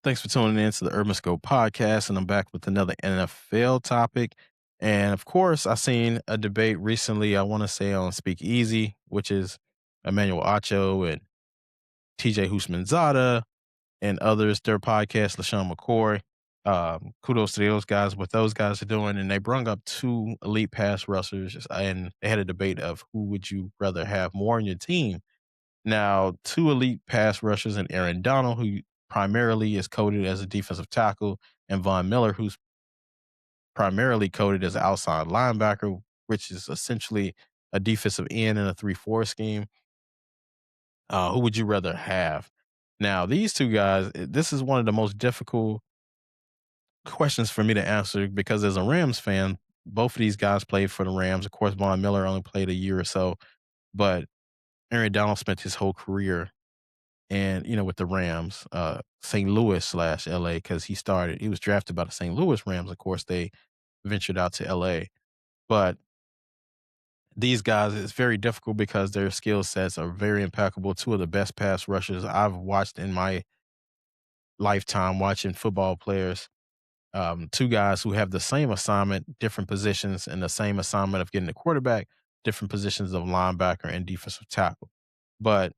Thanks for tuning in to the Urban Scope podcast, and I'm back with another NFL topic. And of course, I seen a debate recently. I want to say on Speak Easy, which is Emmanuel Acho and TJ Houshmandzadeh and others. Their podcast, LaShawn McCoy. Kudos to those guys. What those guys are doing, and they brung up two elite pass rushers, and they had a debate of who would you rather have more on your team. Now, two elite pass rushers in Aaron Donald, who primarily is coded as a defensive tackle, and Von Miller, who's primarily coded as an outside linebacker, which is essentially a defensive end in a 3-4 scheme. Who would you rather have? Now, these two guys, this is one of the most difficult questions for me to answer because as a Rams fan, both of these guys played for the Rams. Of course, Von Miller only played a year or so, but Aaron Donald spent his whole career and with the Rams, St. Louis slash LA, because he was drafted by the St. Louis Rams. Of course, they ventured out to LA. But these guys, it's very difficult because their skill sets are very impeccable. Two of the best pass rushers I've watched in my lifetime watching football players. Two guys who have the same assignment, different positions, and the same assignment of getting the quarterback, different positions of linebacker and defensive tackle. But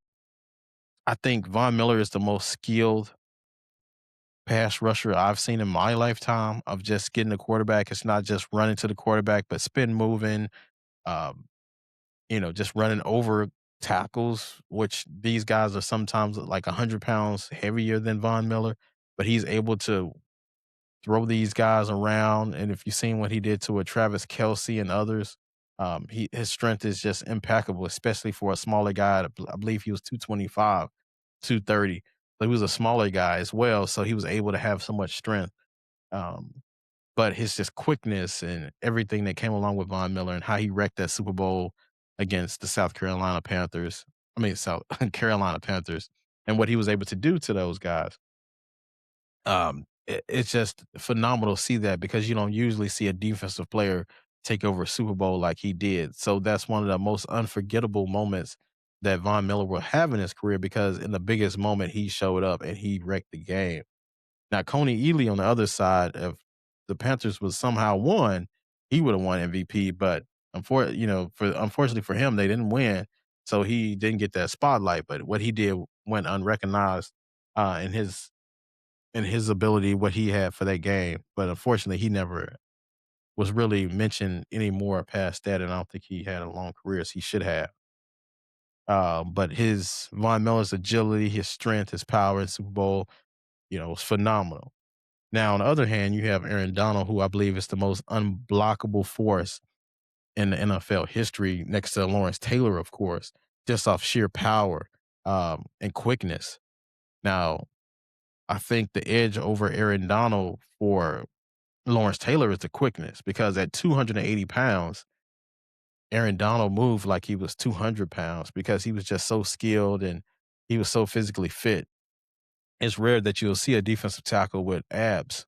I think Von Miller is the most skilled pass rusher I've seen in my lifetime of just getting the quarterback. It's not just running to the quarterback, but spin moving, um, just running over tackles, which these guys are sometimes like 100 pounds heavier than Von Miller, but he's able to throw these guys around. And if you've seen what he did to a Travis Kelsey and others, his strength is just impeccable, especially for a smaller guy. I believe he was 225, 230. But he was a smaller guy as well, so he was able to have so much strength. Um, but his just quickness and everything that came along with Von Miller and how he wrecked that Super Bowl against the South Carolina Panthers. I mean, South Carolina Panthers, and what he was able to do to those guys. It's just phenomenal to see that because you don't usually see a defensive player take over a Super Bowl like he did. So that's one of the most unforgettable moments that Von Miller will have in his career because in the biggest moment he showed up and he wrecked the game. Now, Coney Ealy on the other side, if the Panthers was somehow won, he would have won MVP. But unfortunately for him, they didn't win, so he didn't get that spotlight. But what he did went unrecognized in his ability, what he had for that game. But unfortunately, he never was really mentioned anymore past that, and I don't think he had a long career as he should have. But his Von Miller's agility, his strength, his power in Super Bowl, was phenomenal. Now, on the other hand, you have Aaron Donald, who I believe is the most unblockable force in the NFL history, next to Lawrence Taylor, of course, just off sheer power and quickness. Now, I think the edge over Aaron Donald for Lawrence Taylor is the quickness because at 280 pounds, Aaron Donald moved like he was 200 pounds because he was just so skilled and he was so physically fit. It's rare that you'll see a defensive tackle with abs,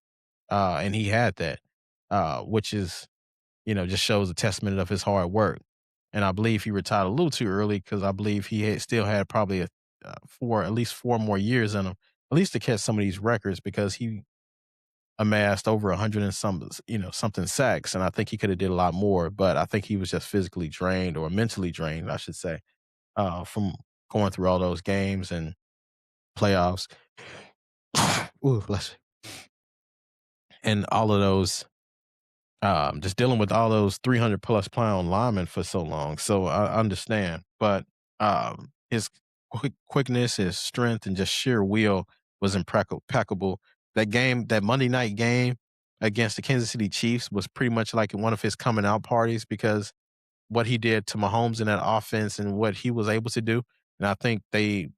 and he had that, which is, just shows a testament of his hard work. And I believe he retired a little too early because I believe still had probably at least 4 more years in him, at least to catch some of these records because he amassed over 100 and something sacks, and I think he could have did a lot more, but I think he was just physically drained or mentally drained, I should say, from going through all those games and playoffs. Ooh, bless you. And all of those, just dealing with all those 300 plus pound linemen for so long. So I understand, but his quickness, his strength, and just sheer will was impeccable. That Monday night game against the Kansas City Chiefs was pretty much like one of his coming out parties because what he did to Mahomes in that offense and what he was able to do. And I think they,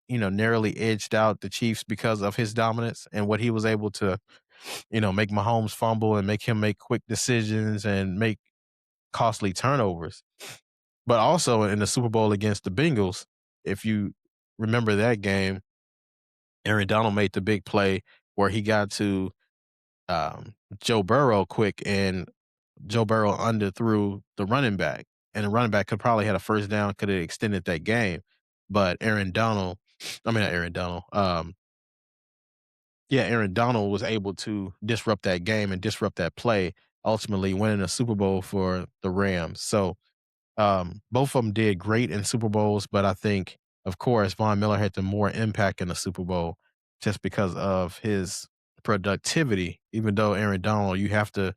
narrowly edged out the Chiefs because of his dominance and what he was able to, make Mahomes fumble and make him make quick decisions and make costly turnovers. But also in the Super Bowl against the Bengals, if you remember that game, Aaron Donald made the big play where he got to Joe Burrow quick and Joe Burrow underthrew the running back. And the running back could probably had a first down, could have extended that game. But Aaron Donald, I mean not Aaron Donald, Yeah, Aaron Donald was able to disrupt that game and disrupt that play, ultimately winning a Super Bowl for the Rams. So both of them did great in Super Bowls, but I think, of course, Von Miller had the more impact in the Super Bowl just because of his productivity. Even though Aaron Donald, you have to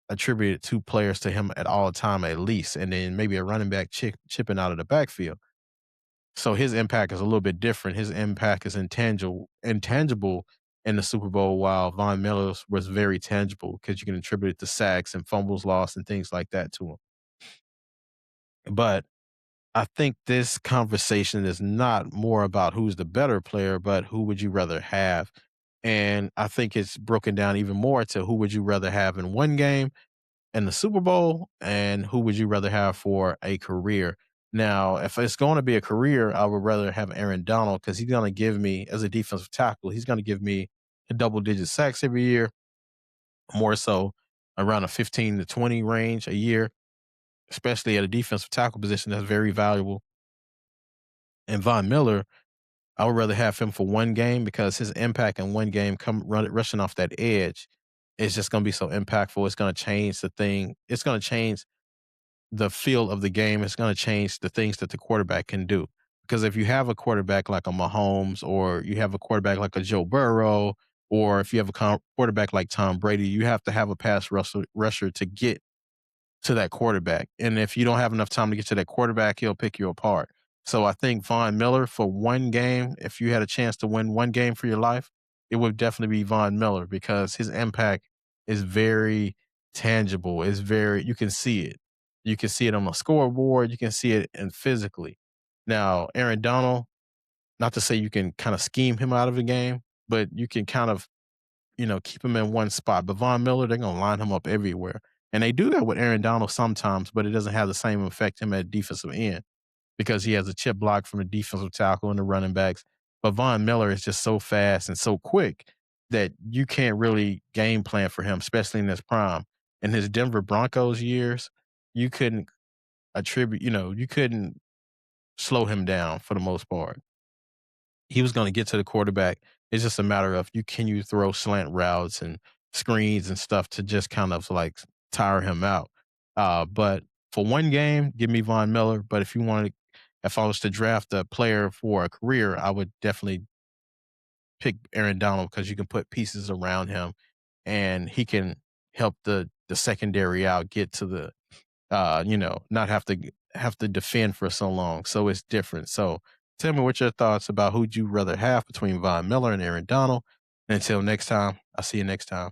attribute two players to him at all time at least, and then maybe a running back chipping out of the backfield. So his impact is a little bit different. His impact is intangible in the Super Bowl, while Von Miller's was very tangible because you can attribute it to sacks and fumbles lost and things like that to him. But I think this conversation is not more about who's the better player, but who would you rather have? And I think it's broken down even more to who would you rather have in one game in the Super Bowl and who would you rather have for a career. Now, if it's going to be a career, I would rather have Aaron Donald because he's going to give me, as a defensive tackle, he's going to give me a double digit sacks every year, more so around a 15 to 20 range a year, especially at a defensive tackle position that's very valuable. And Von Miller, I would rather have him for one game because his impact in one game rushing off that edge is just going to be so impactful. It's going to change the thing. It's going to change the feel of the game. It's going to change the things that the quarterback can do. Because if you have a quarterback like a Mahomes, or you have a quarterback like a Joe Burrow, or if you have a quarterback like Tom Brady, you have to have a rusher to get to that quarterback. And if you don't have enough time to get to that quarterback, he'll pick you apart. So I think Von Miller for one game, if you had a chance to win one game for your life, it would definitely be Von Miller because his impact is very tangible. It's very, you can see it. You can see it on the scoreboard. You can see it and physically. Now, Aaron Donald, not to say you can kind of scheme him out of a game, but you can kind of keep him in one spot. But Von Miller, they're gonna line him up everywhere. And they do that with Aaron Donald sometimes, but it doesn't have the same effect him at defensive end because he has a chip block from the defensive tackle and the running backs. But Von Miller is just so fast and so quick that you can't really game plan for him, especially in his prime. In his Denver Broncos years, you couldn't you couldn't slow him down for the most part. He was going to get to the quarterback. It's just a matter of you throw slant routes and screens and stuff to just kind of like tire him out. But for one game, give me Von Miller. But if I was to draft a player for a career, I would definitely pick Aaron Donald because you can put pieces around him and he can help the secondary out, get to the not have to defend for so long. So it's different. So tell me what your thoughts about who'd you rather have between Von Miller and Aaron Donald. Until next time, I'll see you next time.